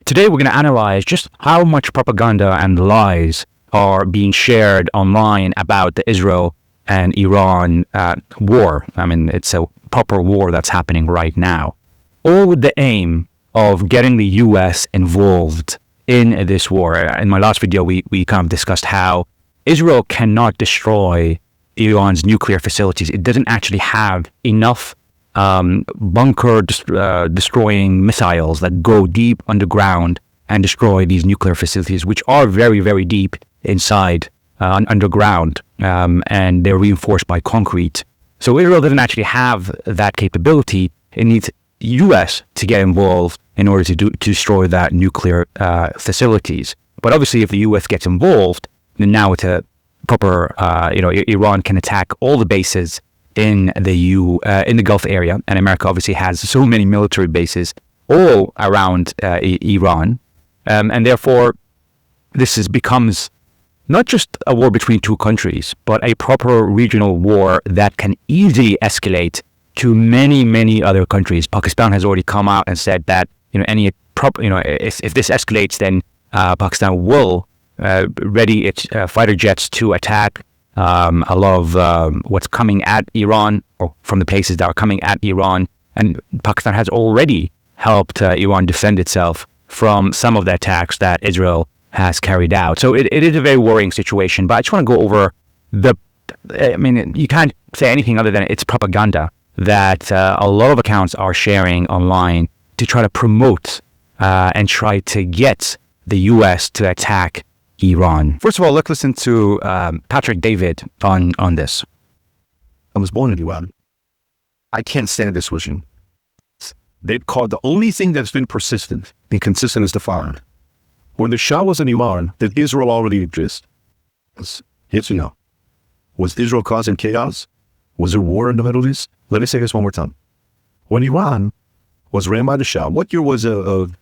Today, we're going to analyze just how much propaganda and lies are being shared online about the Israel and Iran war. I mean, it's a proper war that's happening right now. All with the aim of getting the U.S. involved in this war. In my last video, we kind of discussed how Israel cannot destroy Iran's nuclear facilities. It doesn't actually have enough bunker destroying missiles that go deep underground and destroy these nuclear facilities, which are very, very deep inside underground, and they're reinforced by concrete. So Israel doesn't actually have that capability. It needs U.S. to get involved in order to destroy that nuclear facilities. But obviously, if the U.S. gets involved, then now it's a proper, Iran can attack all the bases in the Gulf area, and America obviously has so many military bases all around Iran, and therefore this becomes not just a war between two countries, but a proper regional war that can easily escalate to many, many other countries. Pakistan has already come out and said that if this escalates, then Pakistan will ready its fighter jets to attack a lot of what's coming at Iran, or from the places that are coming at Iran. And Pakistan has already helped Iran defend itself from some of the attacks that Israel has carried out. So it is a very worrying situation. But I just want to go over you can't say anything other than it's propaganda that a lot of accounts are sharing online to try to promote and try to get the U.S. to attack Iran. First of all, let's listen to Patrick David on this. I was born in Iran. I can't stand this vision. They've called the only thing that's been persistent and consistent is the fire. When the Shah was in Iran, did Israel already exist? Yes or no? Was Israel causing chaos? Was there war in the Middle East? Let me say this one more time. When Iran was ran by the Shah, what year was the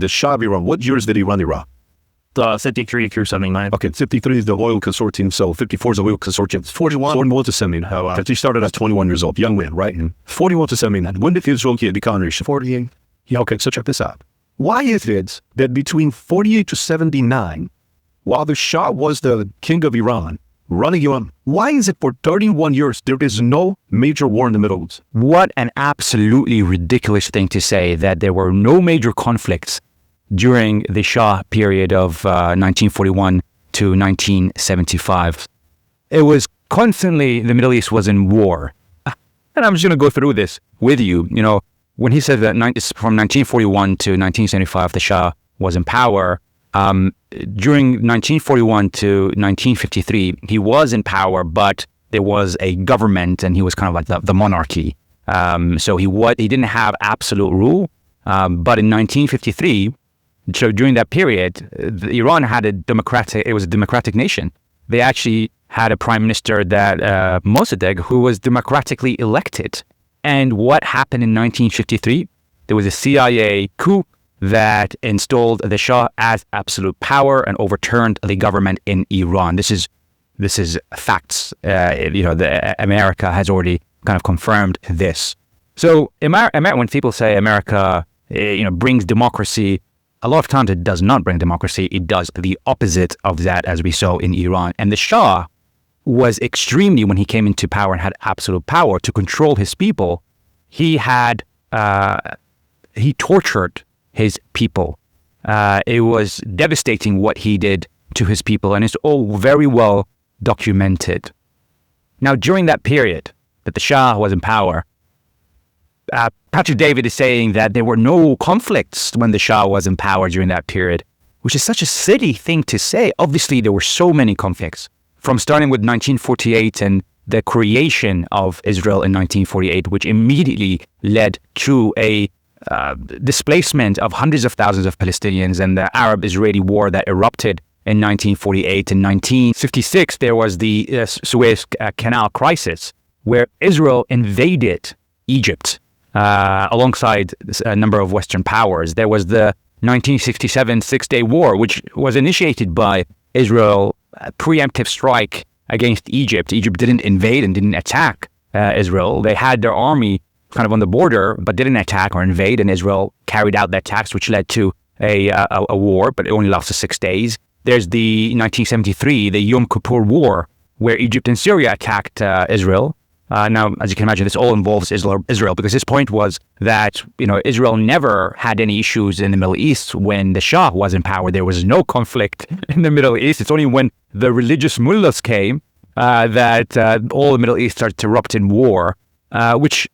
Shah of Iran? What years did he run Iraq? 53 through 79. Okay, 53 is the oil consortium, so 54 is the oil consortium. 41 to 79. Because he started at 21 years old, young man, right? And 41 to 79. When did Israel get the counter-nation? 48. Yeah, okay, so check this out. Why is it that between 48 to 79, while the Shah was the king of Iran, running Iran, why is it for 31 years there is no major war in the Middle East? What an absolutely ridiculous thing to say, that there were no major conflicts during the Shah period of 1941 to 1975. It was constantly, the Middle East was in war. And I'm just going to go through this with you. You know, when he said that from 1941 to 1975, the Shah was in power, during 1941 to 1953, he was in power, but there was a government and he was kind of like the monarchy. So he didn't have absolute rule. But in 1953, so during that period, Iran had it was a democratic nation. They actually had a prime minister, that Mossadegh, who was democratically elected. And what happened in 1953? There was a CIA coup that installed the Shah as absolute power and overturned the government in Iran. This is facts. America has already kind of confirmed this. So when people say America, brings democracy, a lot of times it does not bring democracy. It does the opposite of that, as we saw in Iran. And the Shah was extremely, when he came into power and had absolute power to control his people, he tortured his people. It was devastating what he did to his people, and it's all very well documented. Now, during that period that the Shah was in power, Patrick David is saying that there were no conflicts when the Shah was in power during that period, which is such a silly thing to say. Obviously, there were so many conflicts, from starting with 1948 and the creation of Israel in 1948, which immediately led to a displacement of hundreds of thousands of Palestinians, and the Arab-Israeli war that erupted in 1948. In 1956, there was the Suez Canal crisis, where Israel invaded Egypt alongside a number of Western powers. There was the 1967 Six-Day War, which was initiated by Israel, a preemptive strike against Egypt. Egypt didn't invade and didn't attack Israel. They had their army kind of on the border, but didn't attack or invade, and Israel carried out that attacks, which led to a war, but it only lasted 6 days. There's the 1973, the Yom Kippur War, where Egypt and Syria attacked Israel. Now, as you can imagine, this all involves Israel, because his point was that, Israel never had any issues in the Middle East when the Shah was in power. There was no conflict in the Middle East. It's only when the religious mullahs came that all the Middle East started to erupt in war, which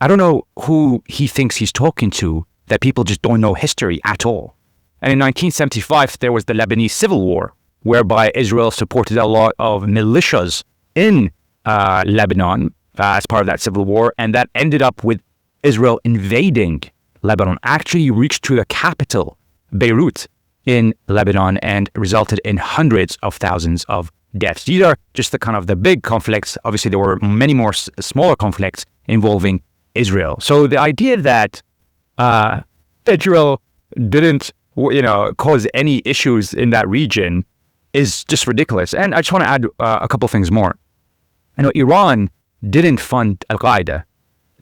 I don't know who he thinks he's talking to, that people just don't know history at all. And in 1975, there was the Lebanese Civil War, whereby Israel supported a lot of militias in Lebanon as part of that civil war, and that ended up with Israel invading Lebanon, actually reached to the capital, Beirut, in Lebanon, and resulted in hundreds of thousands of deaths. These are just the big conflicts. Obviously, there were many more smaller conflicts involving Israel. So the idea that Israel didn't, cause any issues in that region is just ridiculous. And I just want to add a couple things more. Iran didn't fund Al-Qaeda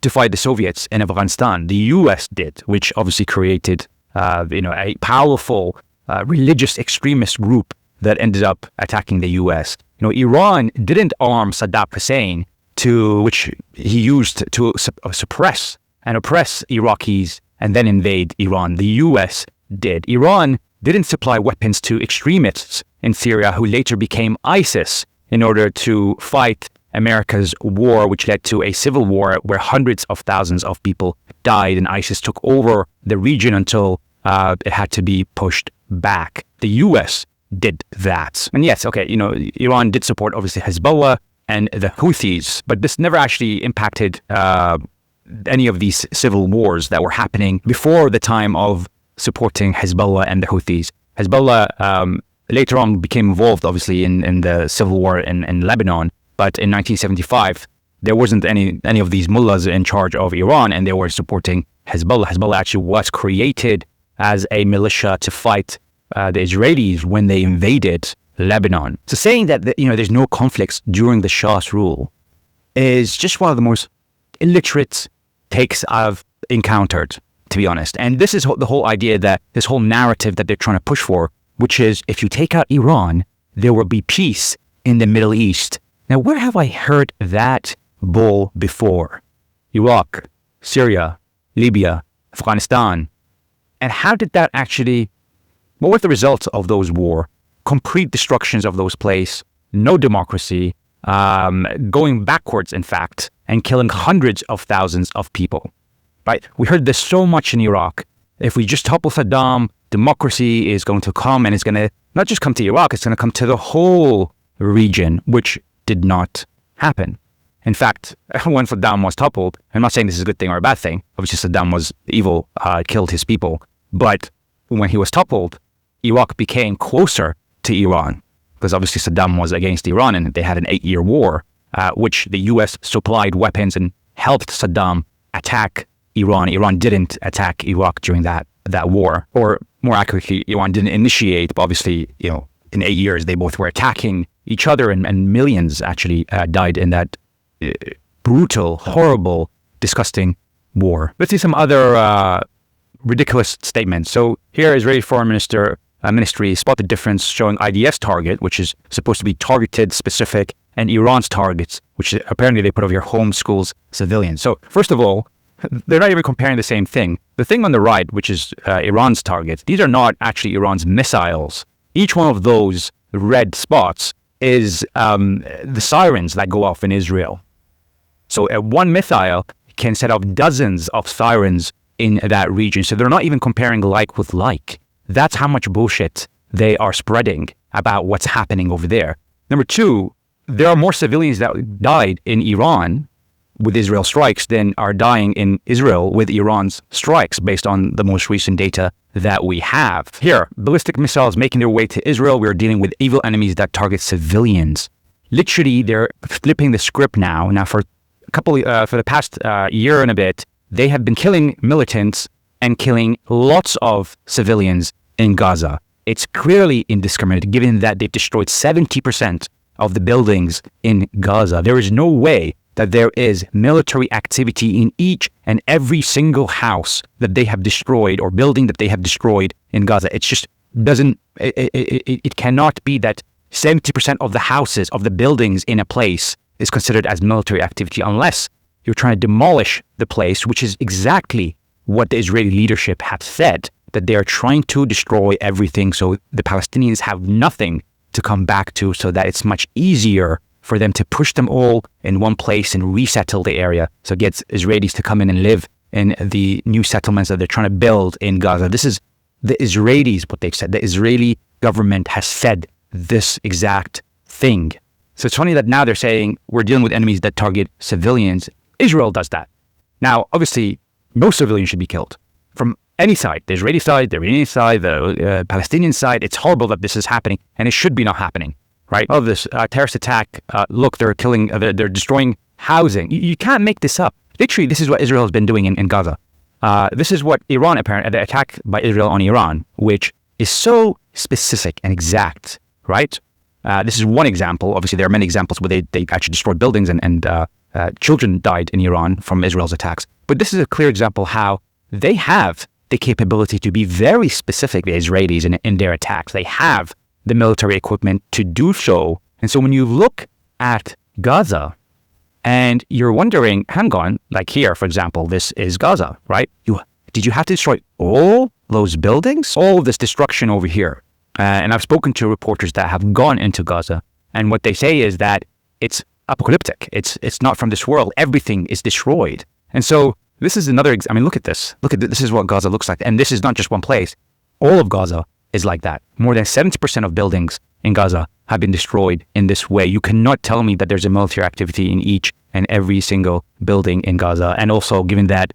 to fight the Soviets in Afghanistan. The U.S. did, which obviously created, a powerful religious extremist group that ended up attacking the U.S. Iran didn't arm Saddam Hussein, which he used to suppress and oppress Iraqis and then invade Iran. The U.S. did. Iran didn't supply weapons to extremists in Syria who later became ISIS in order to fight America's war, which led to a civil war where hundreds of thousands of people died, and ISIS took over the region until it had to be pushed back. The U.S. did that. And yes, okay, Iran did support, obviously, Hezbollah and the Houthis, but this never actually impacted any of these civil wars that were happening before the time of supporting Hezbollah and the Houthis. Hezbollah later on became involved, obviously, in the civil war in Lebanon, but in 1975, there wasn't any of these mullahs in charge of Iran, and they were supporting Hezbollah. Hezbollah actually was created as a militia to fight the Israelis when they invaded Lebanon. So saying that there's no conflicts during the Shah's rule is just one of the most illiterate takes I've encountered, to be honest. And this is the whole idea, that this whole narrative that they're trying to push for, which is if you take out Iran, there will be peace in the Middle East. Now, where have I heard that bull before? Iraq, Syria, Libya, Afghanistan. And how did that actually, what were the results of those wars? Complete destructions of those places, no democracy, going backwards, in fact, and killing hundreds of thousands of people. Right? We heard this so much in Iraq. If we just topple Saddam, democracy is going to come, and it's going to not just come to Iraq, it's going to come to the whole region, which did not happen. In fact, when Saddam was toppled, I'm not saying this is a good thing or a bad thing. Obviously, Saddam was evil, killed his people. But when he was toppled, Iraq became closer to Iran, because obviously Saddam was against Iran, and they had an 8-year war, which the U.S. supplied weapons and helped Saddam attack Iran. Iran didn't attack Iraq during that war, or more accurately, Iran didn't initiate, but obviously, in 8 years, they both were attacking each other, and millions actually died in that brutal, horrible, disgusting war. Let's see some other ridiculous statements. So here, Israeli Foreign Ministry spotted difference showing IDF's target, which is supposed to be targeted, specific, and Iran's targets, which apparently they put over here, home schools, civilians. So first of all, they're not even comparing the same thing. The thing on the right, which is Iran's targets, these are not actually Iran's missiles. Each one of those red spots is the sirens that go off in Israel. So one missile can set off dozens of sirens in that region. So they're not even comparing like with like. That's how much bullshit they are spreading about what's happening over there. Number two, there are more civilians that died in Iran with Israel strikes than are dying in Israel with Iran's strikes, based on the most recent data that we have. Here, ballistic missiles making their way to Israel. We're dealing with evil enemies that target civilians. Literally, they're flipping the script now. Now, for the past year and a bit, they have been killing militants and killing lots of civilians in Gaza. It's clearly indiscriminate, given that they've destroyed 70% of the buildings in Gaza. There is no way that there is military activity in each and every single house that they have destroyed or building that they have destroyed in Gaza. It just doesn't, it cannot be that 70% of the houses, of the buildings in a place is considered as military activity unless you're trying to demolish the place, which is exactly what the Israeli leadership have said, that they are trying to destroy everything so the Palestinians have nothing to come back to, so that it's much easier for them to push them all in one place and resettle the area. So it gets Israelis to come in and live in the new settlements that they're trying to build in Gaza. This is the Israelis, what they've said. The Israeli government has said this exact thing. So it's funny that now they're saying we're dealing with enemies that target civilians. Israel does that. Now, obviously, no civilian should be killed from any side, the Israeli side, the Iranian side, the Palestinian side. It's horrible that this is happening, and it should be not happening, right? Oh, this terrorist attack, look, they're killing, they're destroying housing. You can't make this up. Literally, this is what Israel has been doing in Gaza. This is what Iran, apparently, the attack by Israel on Iran, which is so specific and exact, right? This is one example. Obviously, there are many examples where they actually destroyed buildings and children died in Iran from Israel's attacks. But this is a clear example how they have the capability to be very specific, the Israelis, in their attacks. They have the military equipment to do so. And so when you look at Gaza and you're wondering, hang on, like here, for example, this is Gaza, right? Did you have to destroy all those buildings? All this destruction over here. And I've spoken to reporters that have gone into Gaza, and what they say is that it's apocalyptic. It's not from this world. Everything is destroyed. And so this is another, I mean, look at this. This is what Gaza looks like. And this is not just one place. All of Gaza is like that. More than 70% of buildings in Gaza have been destroyed in this way. You cannot tell me that there's a military activity in each and every single building in Gaza. And also, given that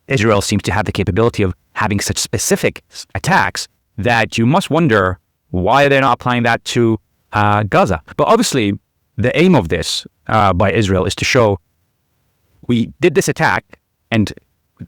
Israel seems to have the capability of having such specific attacks, that you must wonder why they're not applying that to Gaza. But obviously, the aim of this by Israel is to show we did this attack, and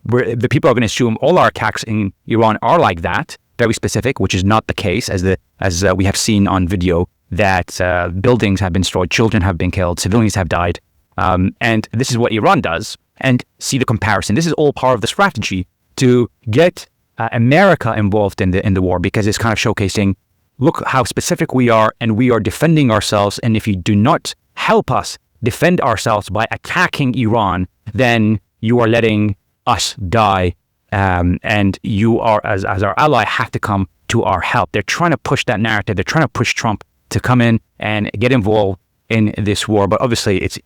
the people are going to assume all our attacks in Iran are like that, very specific, which is not the case, as we have seen on video, that buildings have been destroyed, children have been killed, civilians have died. And this is what Iran does. And see the comparison. This is all part of the strategy to get America involved in the war, because it's kind of showcasing, look how specific we are, and we are defending ourselves. And if you do not help us defend ourselves by attacking Iran, then you are letting us die. And you are, as our ally, have to come to our help. They're trying to push that narrative. They're trying to push Trump to come in and get involved in this war. But obviously, it's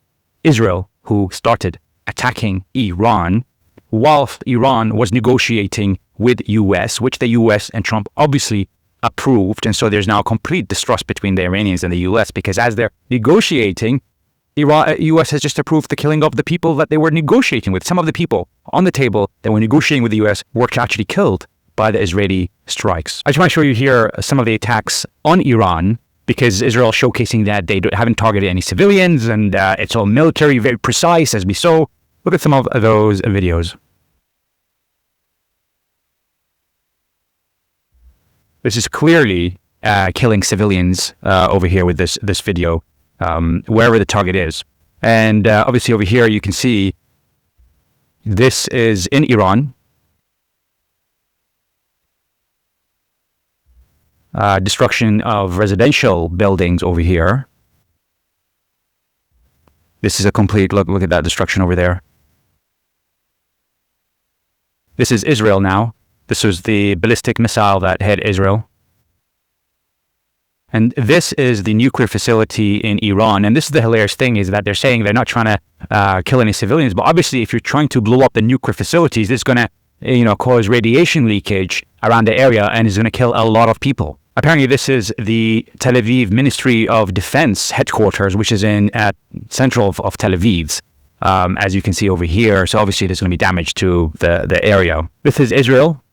Israel who started attacking Iran, whilst Iran was negotiating with US, which the US and Trump obviously approved. And so there's now complete distrust between the Iranians and the US, because as they're negotiating, US has just approved the killing of the people that they were negotiating with. Some of the people on the table that were negotiating with the US were actually killed by the Israeli strikes. I just want to show you here some of the attacks on Iran, because Israel is showcasing that they haven't targeted any civilians, and it's all military, very precise, as we saw. Look at some of those videos. This is clearly killing civilians over here with this video, wherever the target is. And obviously over here you can see this is in Iran. Destruction of residential buildings over here. This is a complete look at that destruction over there. This is Israel now. This was the ballistic missile that hit Israel. And this is the nuclear facility in Iran. And this is the hilarious thing, is that they're saying they're not trying to kill any civilians. But obviously, if you're trying to blow up the nuclear facilities, it's going to cause radiation leakage around the area, and is going to kill a lot of people. Apparently, this is the Tel Aviv Ministry of Defense headquarters, which is in central of Tel Aviv, as you can see over here. So obviously, there's going to be damage to the area. This is Israel,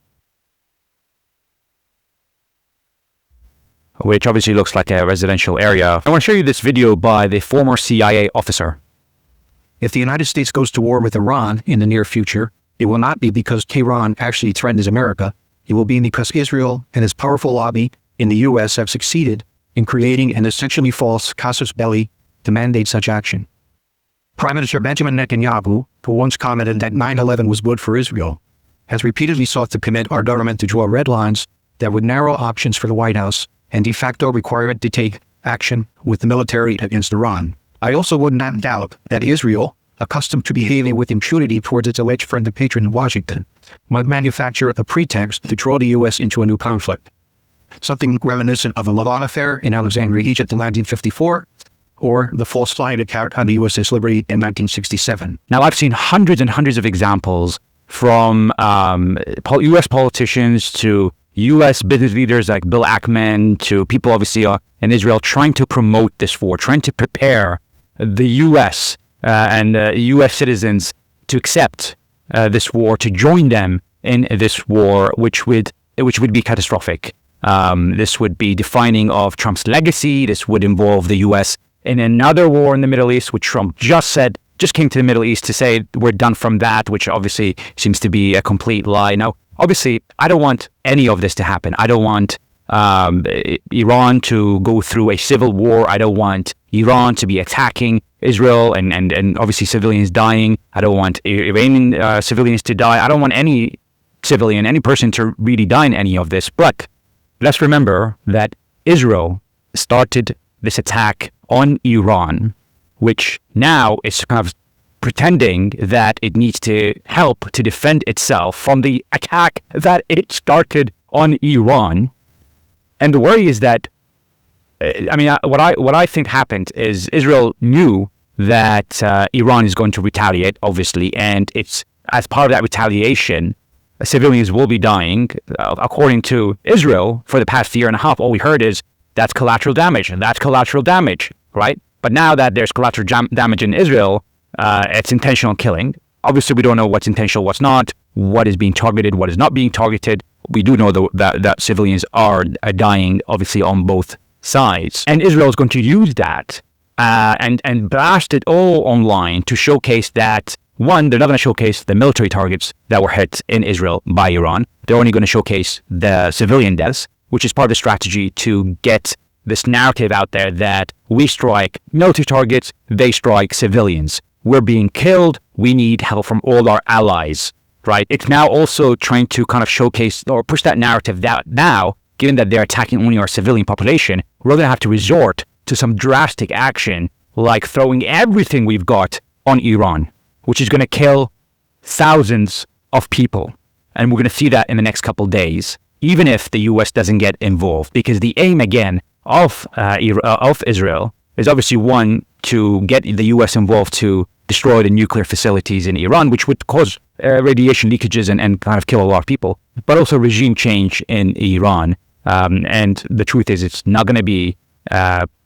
which obviously looks like a residential area. I want to show you this video by the former CIA officer. If the United States goes to war with Iran in the near future, it will not be because Tehran actually threatens America. It will be because Israel and its powerful lobby in the U.S. have succeeded in creating an essentially false casus belli to mandate such action. Prime Minister Benjamin Netanyahu, who once commented that 9/11 was good for Israel, has repeatedly sought to commit our government to draw red lines that would narrow options for the White House and de facto require it to take action with the military against Iran. I also would not doubt that Israel, accustomed to behaving with impunity towards its alleged friend and patron in Washington, might manufacture a pretext to draw the U.S. into a new conflict. Something reminiscent of the Levant affair in Alexandria, Egypt in 1954, or the false flag account on the USS Liberty in 1967. Now, I've seen hundreds and hundreds of examples from U.S. politicians to U.S. business leaders like Bill Ackman to people obviously in Israel trying to promote this war, trying to prepare the U.S. and U.S. citizens to accept this war, to join them in this war, which would be catastrophic. This would be defining of Trump's legacy. This would involve the U.S. in another war in the Middle East, which Trump just came to the Middle East to say we're done from that, which obviously seems to be a complete lie. Now, obviously, I don't want any of this to happen. I don't want Iran to go through a civil war. I don't want Iran to be attacking Israel and obviously civilians dying. I don't want Iranian civilians to die. I don't want any civilian, any person to really die in any of this. But let's remember that Israel started this attack on Iran, which now is kind of pretending that it needs to help to defend itself from the attack that it started on Iran. And the worry is that, what I think happened is Israel knew that Iran is going to retaliate, obviously, and it's as part of that retaliation, civilians will be dying. According to Israel, for the past year and a half, all we heard is that's collateral damage, and that's collateral damage, right? But now that there's collateral damage in Israel, it's intentional killing. Obviously, we don't know what's intentional, what's not, what is being targeted, what is not being targeted. We do know that civilians are dying, obviously, on both sides. And Israel is going to use that and blast it all online to showcase that, one, they're not going to showcase the military targets that were hit in Israel by Iran. They're only going to showcase the civilian deaths, which is part of the strategy to get this narrative out there that we strike military targets, they strike civilians. We're being killed. We need help from all our allies, right? It's now also trying to kind of showcase or push that narrative that now, given that they're attacking only our civilian population, we're going to have to resort to some drastic action like throwing everything we've got on Iran, which is going to kill thousands of people. And we're going to see that in the next couple of days, even if the U.S. doesn't get involved, because the aim, again, of Israel is obviously, one, to get the U.S. involved to destroy the nuclear facilities in Iran, which would cause radiation leakages and kind of kill a lot of people, but also regime change in Iran. And the truth is, it's not going to be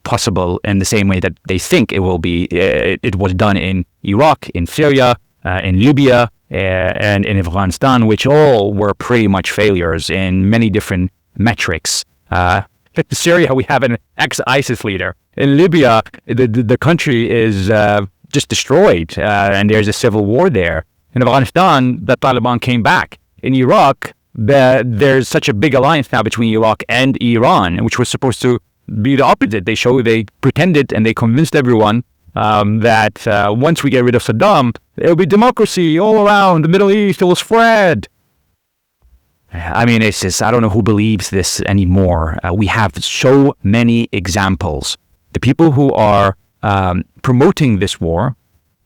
possible in the same way that they think it will be. It was done in Iraq, in Syria, in Libya, and in Afghanistan, which all were pretty much failures in many different metrics. In Syria, we have an ex-ISIS leader. In Libya, the country is just destroyed, and there's a civil war there. In Afghanistan, the Taliban came back. In Iraq, there's such a big alliance now between Iraq and Iran, which was supposed to be the opposite. They pretended and they convinced everyone that once we get rid of Saddam, there'll be democracy all around the Middle East. It will spread. I mean, it's just, I don't know who believes this anymore. We have so many examples. The people who are promoting this war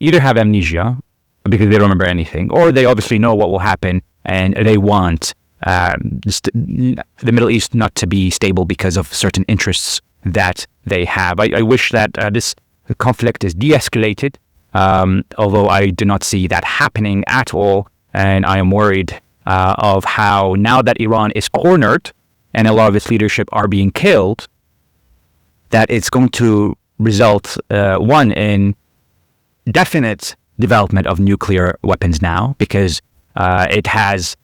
either have amnesia because they don't remember anything, or they obviously know what will happen and they want the Middle East not to be stable because of certain interests that they have. I wish that this conflict is de-escalated, although I do not see that happening at all, and I am worried of how, now that Iran is cornered and a lot of its leadership are being killed, that it's going to result, one, in definite development of nuclear weapons now, because it has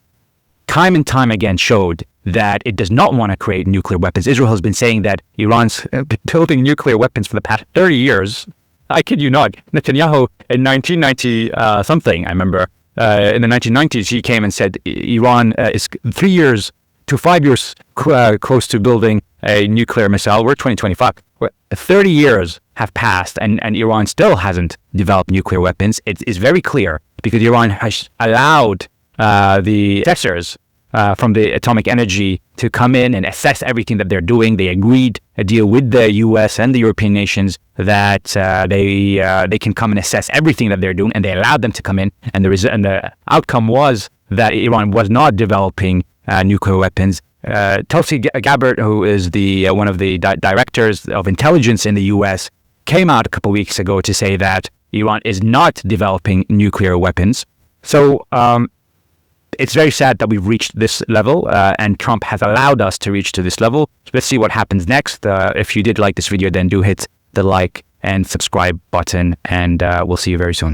time and time again showed that it does not want to create nuclear weapons. Israel has been saying that Iran's building nuclear weapons for the past 30 years. I kid you not. Netanyahu in 1990 something, I remember, in the 1990s, he came and said Iran is 3 years to 5 years close to building a nuclear missile. We're 2025. 30 years have passed and Iran still hasn't developed nuclear weapons. It is very clear because Iran has allowed the assessors from the atomic energy to come in and assess everything that they're doing. They agreed a deal with the U.S. and the European nations that they can come and assess everything that they're doing, and they allowed them to come in. And the outcome was that Iran was not developing nuclear weapons. Tulsi Gabbard, who is the one of the directors of intelligence in the U.S., came out a couple weeks ago to say that Iran is not developing nuclear weapons. So it's very sad that we've reached this level, and Trump has allowed us to reach to this level. So let's see what happens next. If you did like this video, then do hit the like and subscribe button, and we'll see you very soon.